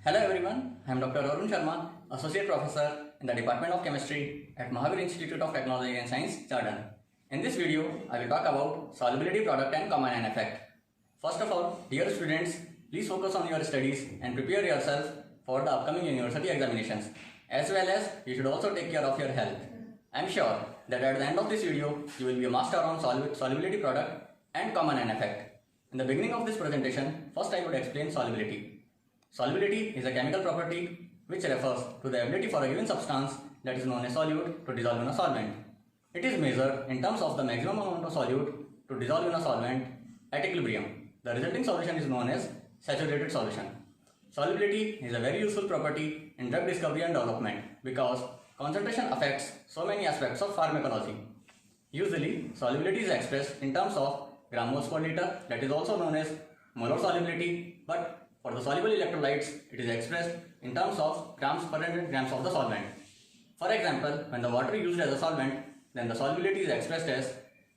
Hello everyone, I am Dr. Arun Sharma, Associate Professor in the Department of Chemistry at Mahavir Institute of Technology and Science, Chardhan. In this video, I will talk about solubility product and common ion effect. First of all, dear students, please focus on your studies and prepare yourself for the upcoming university examinations. As well as, you should also take care of your health. I am sure that at the end of this video, you will be a master on solubility product and common ion effect. In the beginning of this presentation, first I would explain solubility. Solubility is a chemical property which refers to the ability for a given substance that is known as solute to dissolve in a solvent. It is measured in terms of the maximum amount of solute to dissolve in a solvent at equilibrium. The resulting solution is known as saturated solution. Solubility is a very useful property in drug discovery and development because concentration affects so many aspects of pharmacology. Usually, solubility is expressed in terms of gram moles per liter, that is also known as molar solubility, but for the soluble electrolytes, it is expressed in terms of grams per 100 grams of the solvent. For example, when the water is used as a solvent, then the solubility is expressed as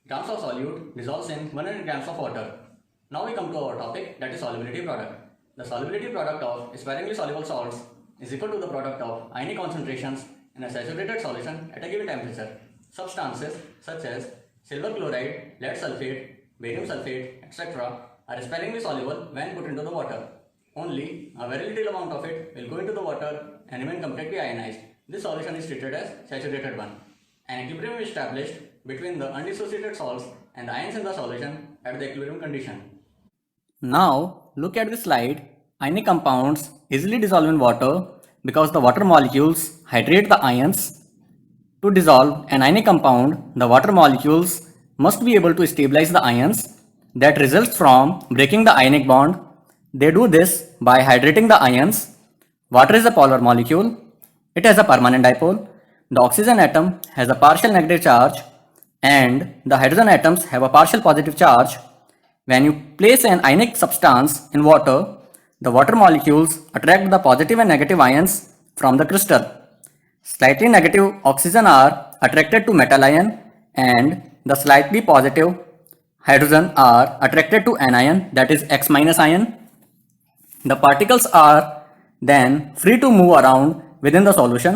grams of solute dissolves in 100 grams of water. Now we come to our topic, that is solubility product. The solubility product of sparingly soluble salts is equal to the product of ionic concentrations in a saturated solution at a given temperature. Substances such as silver chloride, lead sulfate, barium sulfate, etc. are sparingly soluble when put into the water. Only a very little amount of it will go into the water and remain completely ionized. This solution is treated as saturated one. An equilibrium is established between the undissociated salts and the ions in the solution at the equilibrium condition. Now look at the slide. Ionic compounds easily dissolve in water because the water molecules hydrate the ions. To dissolve an ionic compound, the water molecules must be able to stabilize the ions that results from breaking the ionic bond. They do this by hydrating the ions. Water is a polar molecule. It has a permanent dipole. The oxygen atom has a partial negative charge and the hydrogen atoms have a partial positive charge. When you place an ionic substance in water, the water molecules attract the positive and negative ions from the crystal. Slightly negative oxygen are attracted to metal ion and the slightly positive hydrogen are attracted to anion, that is X- ion. The particles are then free to move around within the solution.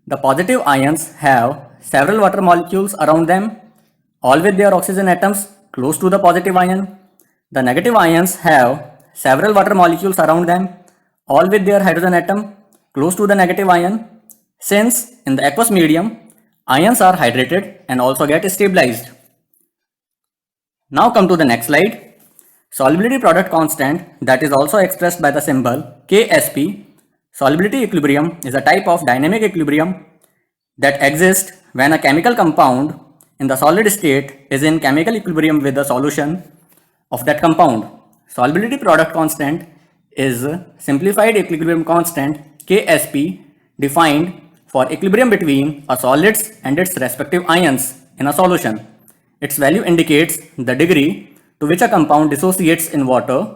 The positive ions have several water molecules around them, all with their oxygen atoms close to the positive ion. The negative ions have several water molecules around them, all with their hydrogen atom close to the negative ion. Since in the aqueous medium, ions are hydrated and also get stabilized. Now come to the next slide. Solubility product constant, that is also expressed by the symbol Ksp. Solubility equilibrium is a type of dynamic equilibrium that exists when a chemical compound in the solid state is in chemical equilibrium with the solution of that compound. Solubility product constant is simplified equilibrium constant Ksp defined for equilibrium between a solids and its respective ions in a solution. Its value indicates the degree to which a compound dissociates in water.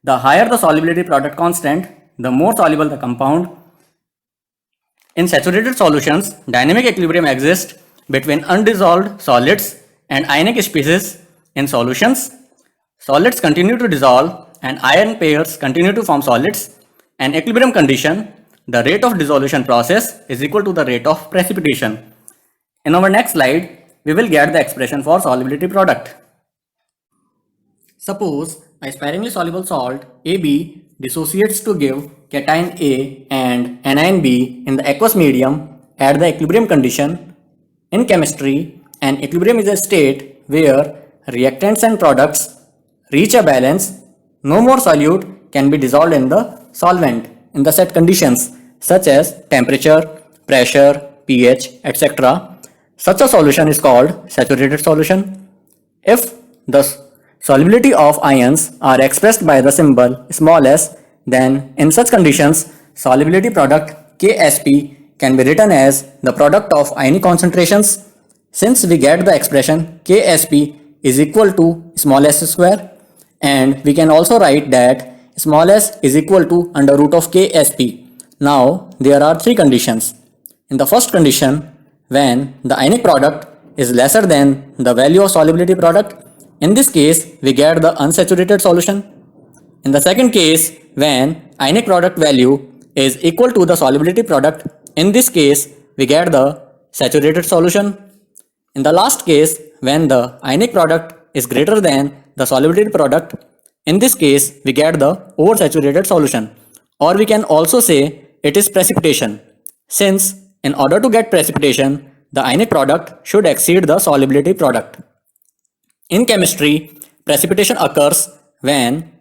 The higher the solubility product constant, the more soluble the compound. In saturated solutions, dynamic equilibrium exists between undissolved solids and ionic species. In solutions, solids continue to dissolve and ion pairs continue to form solids. An equilibrium condition, the rate of dissolution process is equal to the rate of precipitation. In our next slide, we will get the expression for solubility product. Suppose a sparingly soluble salt AB dissociates to give cation A and anion B in the aqueous medium at the equilibrium condition. In chemistry, an equilibrium is a state where reactants and products reach a balance. No more solute can be dissolved in the solvent in the set conditions such as temperature, pressure, pH, etc. Such a solution is called saturated solution. If the solubility of ions are expressed by the symbol small s, then in such conditions, solubility product Ksp can be written as the product of ionic concentrations. Since we get the expression Ksp is equal to small s square, and we can also write that small s is equal to under root of Ksp. Now there are three conditions. In the first condition, when the ionic product is lesser than the value of solubility product, in this case we get the unsaturated solution. In the second case, when ionic product value is equal to the solubility product. In this case, we get the saturated solution. In the last case, when the ionic product is greater than the solubility product, in this case, we get the oversaturated solution. Or we can also say it is precipitation. Since in order to get precipitation, the ionic product should exceed the solubility product. In chemistry, precipitation occurs when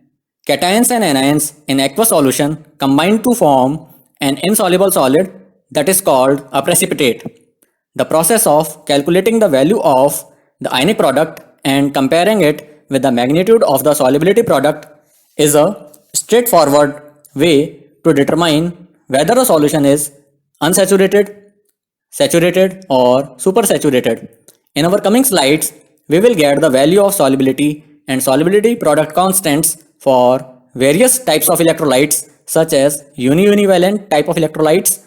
cations and anions in aqueous solution combine to form an insoluble solid that is called a precipitate. The process of calculating the value of the ionic product and comparing it with the magnitude of the solubility product is a straightforward way to determine whether a solution is unsaturated, saturated or supersaturated. In our coming slides, we will get the value of solubility and solubility product constants for various types of electrolytes such as uni-univalent type of electrolytes,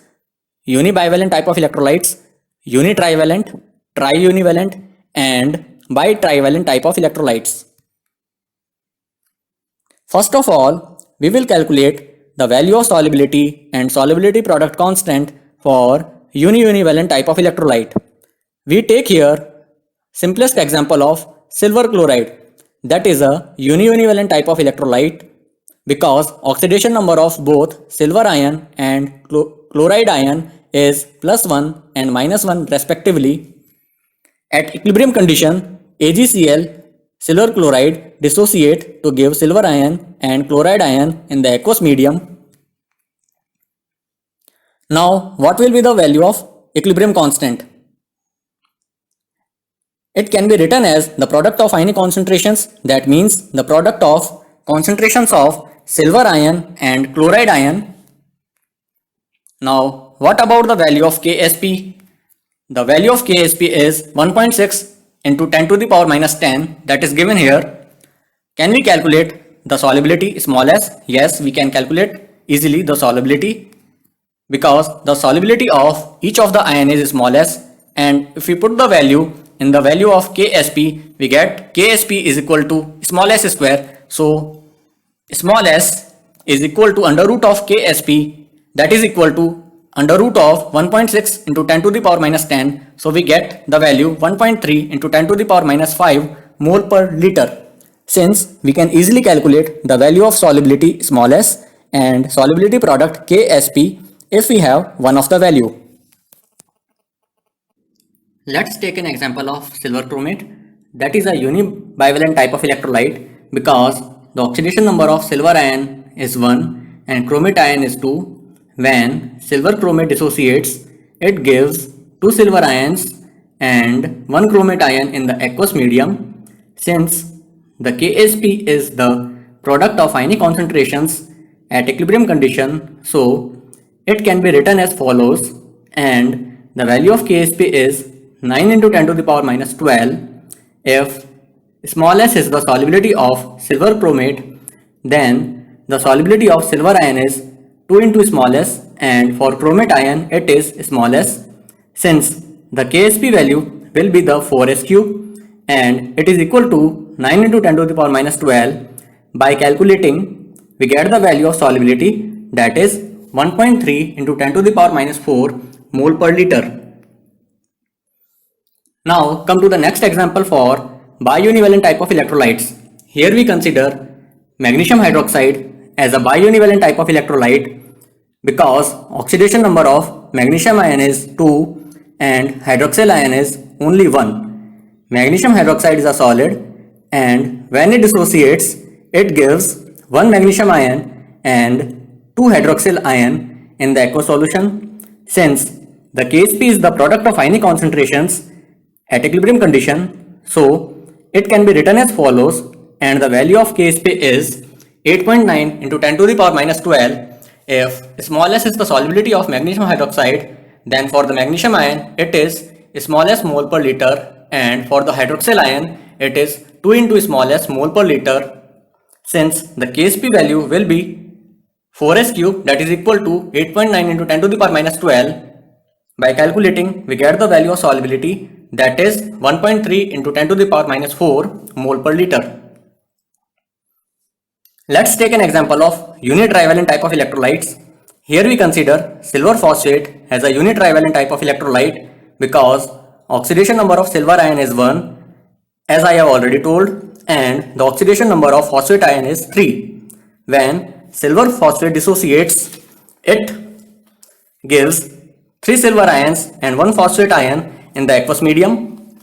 uni-bivalent type of electrolytes, uni-trivalent, tri-univalent and bi-trivalent type of electrolytes. First of all, we will calculate the value of solubility and solubility product constant for uni-univalent type of electrolyte. We take here simplest example of silver chloride, that is a uni-univalent type of electrolyte because oxidation number of both silver ion and chloride ion is +1 and -1 respectively. At equilibrium condition, AgCl silver chloride dissociate to give silver ion and chloride ion in the aqueous medium. Now, what will be the value of equilibrium constant? It can be written as the product of ionic concentrations, that means the product of concentrations of silver ion and chloride ion. Now, what about the value of Ksp? The value of Ksp is 1.6 into 10 to the power minus 10, that is given here. Can we calculate the solubility small s? Yes, we can calculate easily the solubility because the solubility of each of the ion is small s, and if we put the value in the value of Ksp, we get Ksp is equal to small s square. So small s is equal to under root of Ksp, that is equal to under root of 1.6 into 10 to the power minus 10. So we get the value 1.3 into 10 to the power minus 5 mole per liter. Since we can easily calculate the value of solubility small s and solubility product Ksp if we have one of the value. Let's take an example of silver chromate, that is a uni-bivalent type of electrolyte because the oxidation number of silver ion is 1 and chromate ion is 2. When silver chromate dissociates, it gives 2 silver ions and 1 chromate ion in the aqueous medium. Since the Ksp is the product of ionic concentrations at equilibrium condition, so it can be written as follows, and the value of Ksp is 9 into 10 to the power minus 12. If small s is the solubility of silver chromate, then the solubility of silver ion is 2 into small s, and for chromate ion it is small s. Since the Ksp value will be the 4s cube and it is equal to 9 into 10 to the power minus 12, by calculating we get the value of solubility, that is 1.3 into 10 to the power minus 4 mole per liter. Now come to the next example for biunivalent type of electrolytes. Here we consider magnesium hydroxide as a biunivalent type of electrolyte because oxidation number of magnesium ion is 2 and hydroxyl ion is only 1. Magnesium hydroxide is a solid and when it dissociates, it gives 1 magnesium ion and 2 hydroxyl ion in the aqueous solution. Since the Ksp is the product of ionic concentrations at equilibrium condition, so it can be written as follows, and the value of Ksp is 8.9 into 10 to the power minus 12. If small s is the solubility of magnesium hydroxide, then for the magnesium ion it is small s mole per liter, and for the hydroxyl ion it is 2 into small s mole per liter. Since the Ksp value will be 4s cube, that is equal to 8.9 into 10 to the power minus 12, by calculating we get the value of solubility, that is 1.3 into 10 to the power minus 4 mole per liter. Let's take an example of uni-trivalent type of electrolytes. Here we consider silver phosphate as a unit trivalent type of electrolyte because oxidation number of silver ion is 1, as I have already told, and the oxidation number of phosphate ion is 3. When silver phosphate dissociates, it gives 3 silver ions and 1 phosphate ion in the aqueous medium.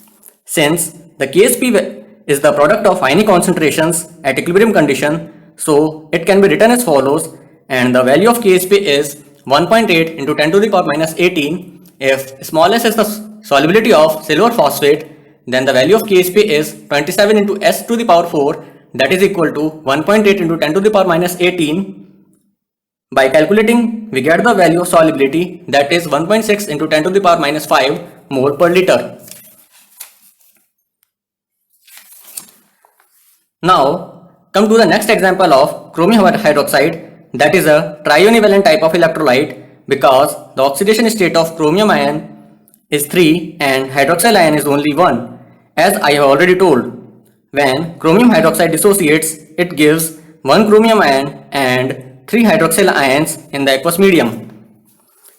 Since the KSP is the product of ionic concentrations at equilibrium condition, so it can be written as follows, and the value of KSP is 1.8 into 10 to the power minus 18. If small s is the solubility of silver phosphate, then the value of KSP is 27 into s to the power 4, that is equal to 1.8 into 10 to the power minus 18. By calculating, we get the value of solubility, that is 1.6 into 10 to the power minus 5 mole per liter. Now, come to the next example of chromium hydroxide, that is a triunivalent type of electrolyte because the oxidation state of chromium ion is 3 and hydroxyl ion is only 1, as I have already told. When chromium hydroxide dissociates, it gives 1 chromium ion and 3 hydroxyl ions in the aqueous medium.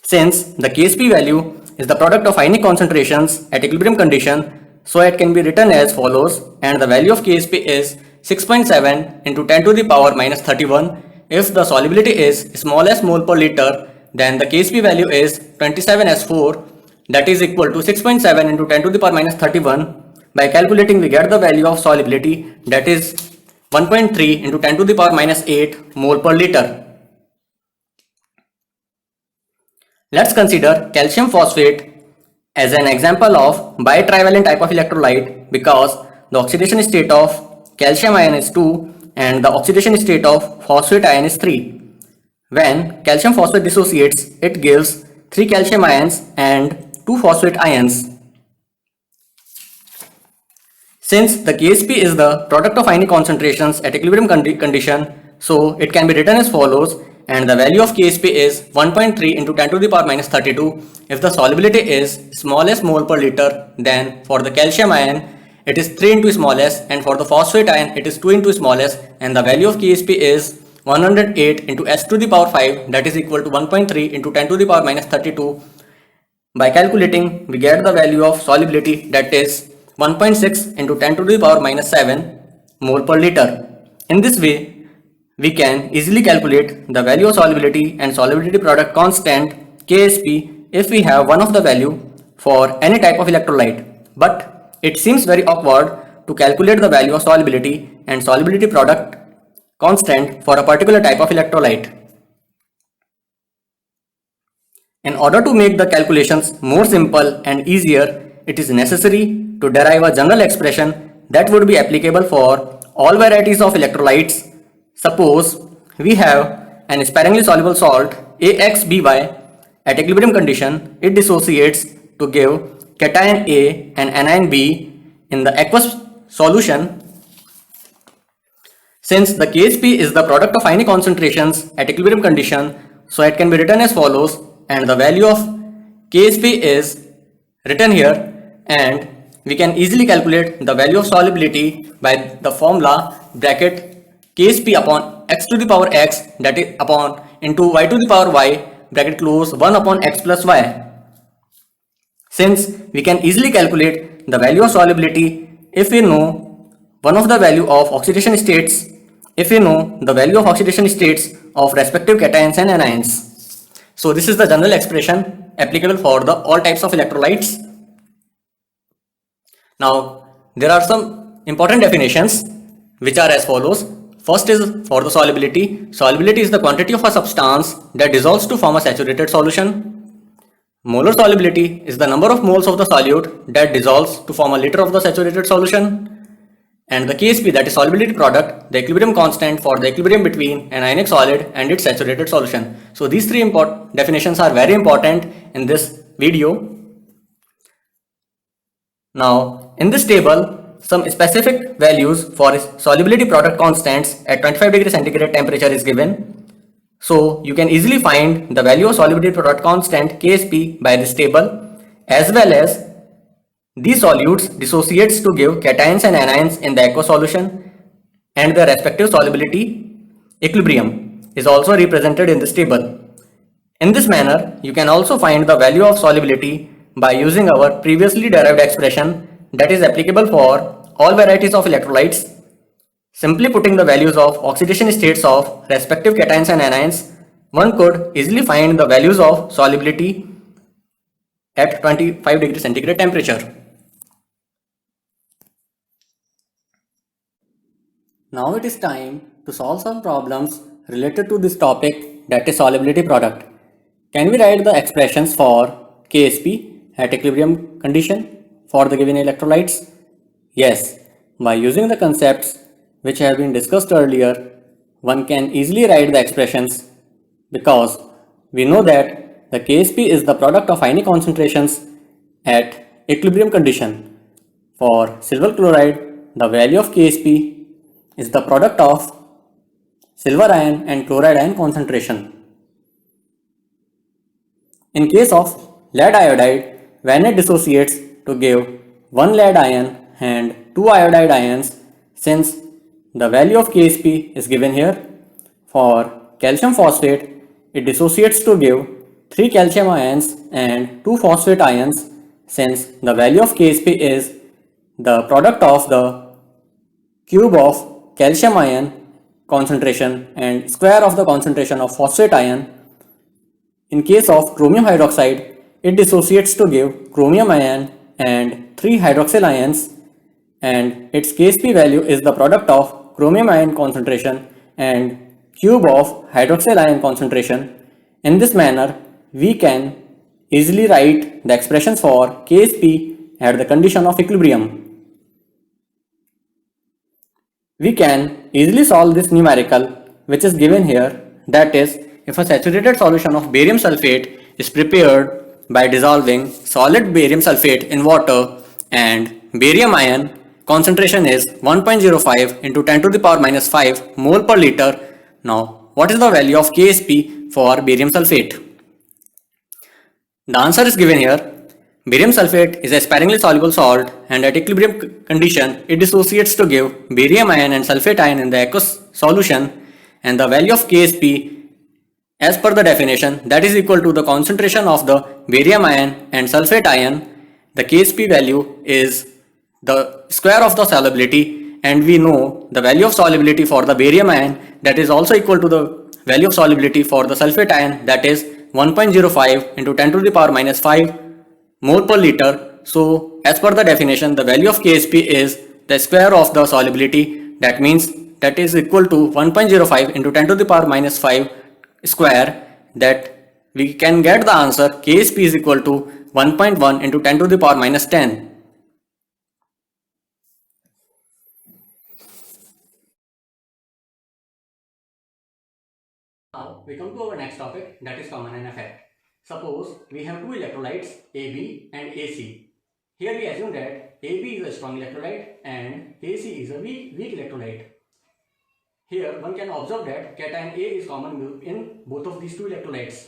Since the KSP value is the product of ionic concentrations at equilibrium condition, so it can be written as follows, and the value of KSP is 6.7 into 10 to the power minus 31. If the solubility is smallest mole per liter, then the KSP value is 27S4, that is equal to 6.7 into 10 to the power minus 31. By calculating, we get the value of solubility, that is 1.3 into 10 to the power minus 8 mole per liter. Let's consider calcium phosphate as an example of bitrivalent type of electrolyte because the oxidation state of calcium ion is 2 and the oxidation state of phosphate ion is 3. When calcium phosphate dissociates, it gives 3 calcium ions and 2 phosphate ions. Since the KSP is the product of ionic concentrations at equilibrium condition, so it can be written as follows, and the value of KSP is 1.3 into 10 to the power minus 32. If the solubility is smallest mole per liter, then for the calcium ion it is 3 into small s, and for the phosphate ion it is 2 into small s, and the value of KSP is 108 into s to the power 5, that is equal to 1.3 into 10 to the power minus 32. By calculating, we get the value of solubility, that is 1.6 into 10 to the power minus 7 mole per liter. In this way, we can easily calculate the value of solubility and solubility product constant KSP if we have one of the value for any type of electrolyte. But it seems very awkward to calculate the value of solubility and solubility product constant for a particular type of electrolyte. In order to make the calculations more simple and easier, it is necessary to derive a general expression that would be applicable for all varieties of electrolytes. Suppose we have an sparingly soluble salt AXBY at equilibrium condition, it dissociates to give cation A and anion B in the aqueous solution. Since the KSP is the product of ionic concentrations at equilibrium condition, so it can be written as follows, and the value of KSP is written here, and we can easily calculate the value of solubility by the formula bracket KSP upon x to the power x, that is upon into y to the power y bracket close 1 upon x plus y. Since we can easily calculate the value of solubility if we know one of the value of oxidation states, if we know the value of oxidation states of respective cations and anions. So this is the general expression applicable for the all types of electrolytes. Now there are some important definitions which are as follows. First is for the solubility. Solubility is the quantity of a substance that dissolves to form a saturated solution. Molar solubility is the number of moles of the solute that dissolves to form a liter of the saturated solution. And the KSP, that is solubility product, the equilibrium constant for the equilibrium between an ionic solid and its saturated solution. So these three definitions are very important in this video. Now in this table, some specific values for solubility product constants at 25 degree centigrade temperature is given. So you can easily find the value of solubility product constant KSP by this table, as well as these solutes dissociates to give cations and anions in the aqueous solution, and their respective solubility equilibrium is also represented in this table. In this manner, you can also find the value of solubility by using our previously derived expression that is applicable for all varieties of electrolytes. Simply putting the values of oxidation states of respective cations and anions, one could easily find the values of solubility at 25 degrees centigrade temperature. Now it is time to solve some problems related to this topic, that is solubility product. Can we write the expressions for KSP at equilibrium condition for the given electrolytes? Yes, by using the concepts which have been discussed earlier, one can easily write the expressions because we know that the KSP is the product of ionic concentrations at equilibrium condition. For silver chloride, the value of KSP is the product of silver ion and chloride ion concentration. In case of lead iodide, when it dissociates to give one lead ion and two iodide ions, since the value of KSP is given here. For calcium phosphate, it dissociates to give 3 calcium ions and 2 phosphate ions, since the value of KSP is the product of the cube of calcium ion concentration and square of the concentration of phosphate ion. In case of chromium hydroxide, it dissociates to give chromium ion and 3 hydroxyl ions, and its KSP value is the product of chromium ion concentration and cube of hydroxyl ion concentration. In this manner, we can easily write the expressions for KSP at the condition of equilibrium. We can easily solve this numerical which is given here, that is, if a saturated solution of barium sulfate is prepared by dissolving solid barium sulfate in water and barium ion concentration is 1.05 into 10 to the power minus 5 mole per liter. Now, what is the value of KSP for barium sulfate? The answer is given here. Barium sulfate is a sparingly soluble salt, and at equilibrium condition it dissociates to give barium ion and sulfate ion in the aqueous solution, and the value of KSP as per the definition, that is equal to the concentration of the barium ion and sulfate ion. The KSP value is the square of the solubility, and we know the value of solubility for the barium ion, that is also equal to the value of solubility for the sulfate ion, that is 1.05 into 10 to the power minus 5 mole per liter. So as per the definition, the value of KSP is the square of the solubility, that means that is equal to 1.05 into 10 to the power minus 5 square, that we can get the answer KSP is equal to 1.1 into 10 to the power minus 10. Now we come to our next topic, that is common N effect. Suppose we have two electrolytes AB and AC. Here we assume that AB is a strong electrolyte and AC is a weak electrolyte. Here one can observe that cation A is common in both of these two electrolytes.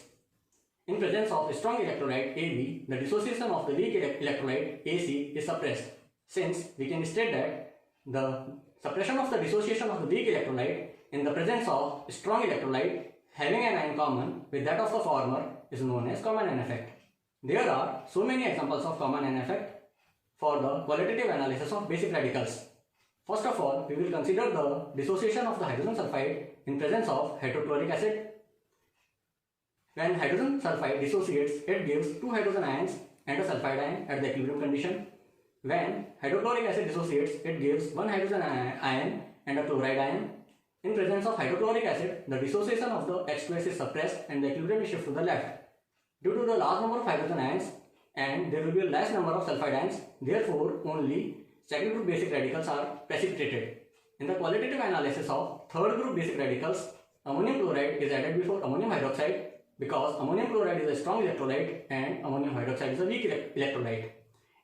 In presence of a strong electrolyte AB, the dissociation of the weak electrolyte AC is suppressed. Since we can state that the suppression of the dissociation of the weak electrolyte in the presence of strong electrolyte having an ion common with that of the former is known as common N effect. There are so many examples of common N effect for the qualitative analysis of basic radicals. First of all, we will consider the dissociation of the hydrogen sulfide in presence of hydrochloric acid. When hydrogen sulfide dissociates, it gives two hydrogen ions and a sulfide ion at the equilibrium condition. When hydrochloric acid dissociates, it gives one hydrogen ion and a chloride ion. In presence of hydrochloric acid, the dissociation of the H2S is suppressed and the equilibrium is shifted to the left. Due to the large number of hydrogen ions and there will be a less number of sulfide ions, therefore only second group basic radicals are precipitated. In the qualitative analysis of third group basic radicals, ammonium chloride is added before ammonium hydroxide because ammonium chloride is a strong electrolyte and ammonium hydroxide is a weak electrolyte.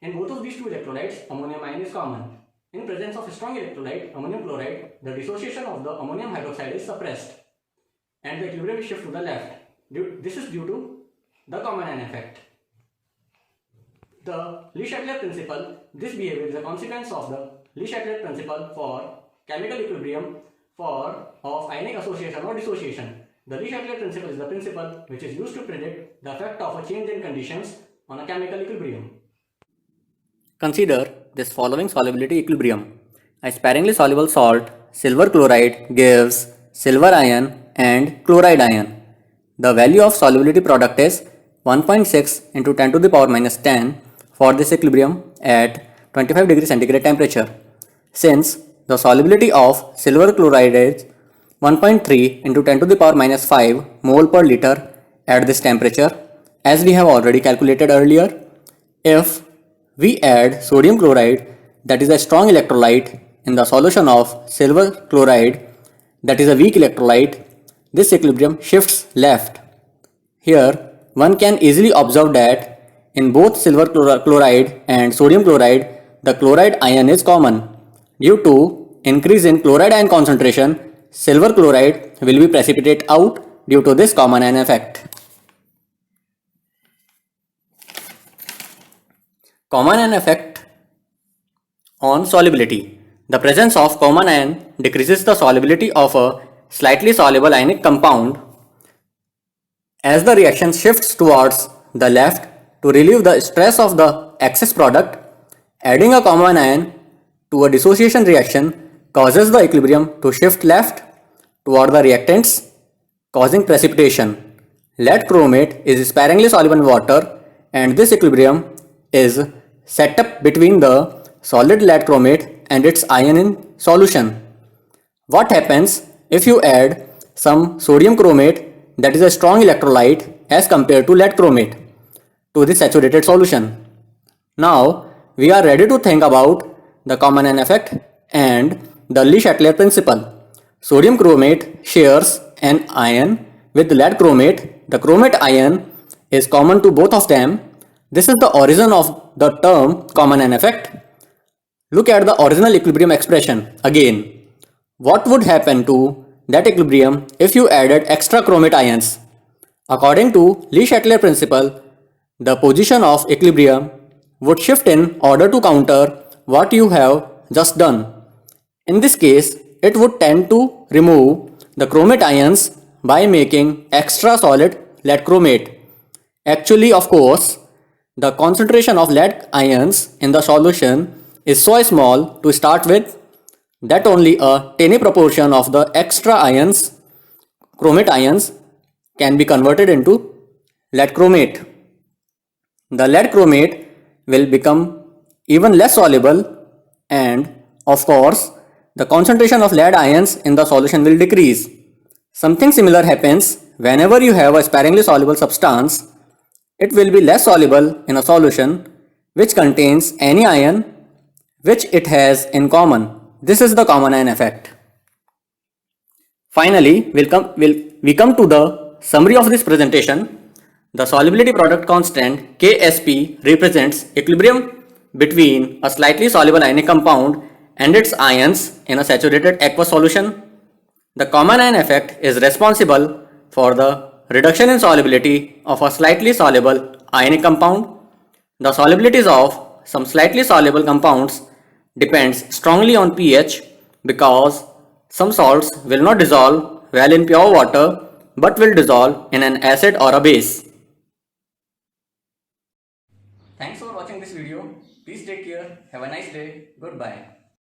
In both of these two electrolytes, ammonium ion is common. In presence of a strong electrolyte, ammonium chloride, the dissociation of the ammonium hydroxide is suppressed and the equilibrium is shifted to the left. This is due to the common N effect. The Le-Chatelier principle, this behavior is a consequence of the Le-Chatelier principle for chemical equilibrium of ionic association or dissociation. The Le-Chatelier principle is the principle which is used to predict the effect of a change in conditions on a chemical equilibrium. Consider this following solubility equilibrium. A sparingly soluble salt, silver chloride, gives silver ion and chloride ion. The value of solubility product is 1.6 into 10 to the power minus 10 for this equilibrium at 25 degree centigrade temperature. Since the solubility of silver chloride is 1.3 into 10 to the power minus 5 mole per liter at this temperature, as we have already calculated earlier, if we add sodium chloride, that is a strong electrolyte, in the solution of silver chloride, that is a weak electrolyte, this equilibrium shifts left. Here, one can easily observe that in both silver chloride and sodium chloride, the chloride ion is common. Due to increase in chloride ion concentration, silver chloride will be precipitate out due to this common ion effect. Common ion effect on solubility. The presence of common ion decreases the solubility of a slightly soluble ionic compound. As the reaction shifts towards the left to relieve the stress of the excess product, adding a common ion to a dissociation reaction causes the equilibrium to shift left toward the reactants, causing precipitation. Lead chromate is sparingly soluble in water, and this equilibrium is set up between the solid lead chromate and its ion in solution. What happens if you add some sodium chromate, that is a strong electrolyte, as compared to lead chromate, to the saturated solution? Now we are ready to think about the common ion effect and the Le-Chatelier principle. Sodium chromate shares an ion with lead chromate. The chromate ion is common to both of them. This is the origin of the term common ion effect. Look at the original equilibrium expression again. What would happen to that equilibrium if you added extra chromate ions? According to Le-Chatelier principle, the position of equilibrium would shift in order to counter what you have just done. In this case, it would tend to remove the chromate ions by making extra solid lead chromate. Actually, of course, the concentration of lead ions in the solution is so small to start with that only a tiny proportion of the extra ions, chromate ions, can be converted into lead chromate. The lead chromate will become even less soluble, and of course, the concentration of lead ions in the solution will decrease. Something similar happens whenever you have a sparingly soluble substance. It will be less soluble in a solution which contains any ion which it has in common. This is the common ion effect. Finally, we come to the summary of this presentation. The solubility product constant Ksp represents equilibrium between a slightly soluble ionic compound and its ions in a saturated aqueous solution. The common ion effect is responsible for the reduction in solubility of a slightly soluble ionic compound. The solubilities of some slightly soluble compounds depends strongly on pH, because some salts will not dissolve well in pure water but will dissolve in an acid or a base. Thanks for watching this video. Please take care. Have a nice day. Goodbye.